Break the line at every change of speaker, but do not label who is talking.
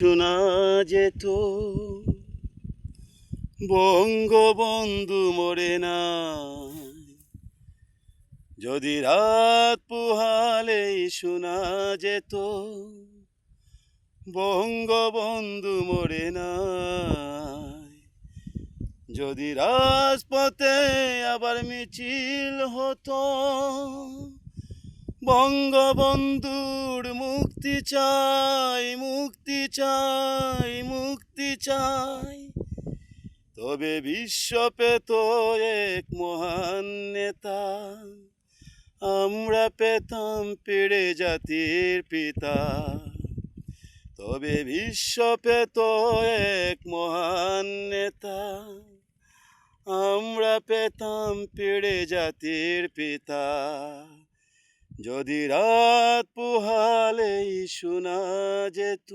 শোনা যেত, বঙ্গবন্ধু মরে নাই। যদি রাত পোহালেই শোনা যেত, বঙ্গবন্ধু মরে নাই। যদি রাজপথে আবার মিছিল হতো, বঙ্গবন্ধুর মুক্তি চাই, মুক্তি চাই, মুক্তি চাই। তবে বিশ্ব পেত এক মহান নেতা, আমরা পেতাম পেড়ে জাতির পিতা। তবে বিশ্ব পেত এক মহান নেতা, আমরা পেতাম পেড়ে জাতির পিতা। যদি রাত পোহালেই শোনা যেত।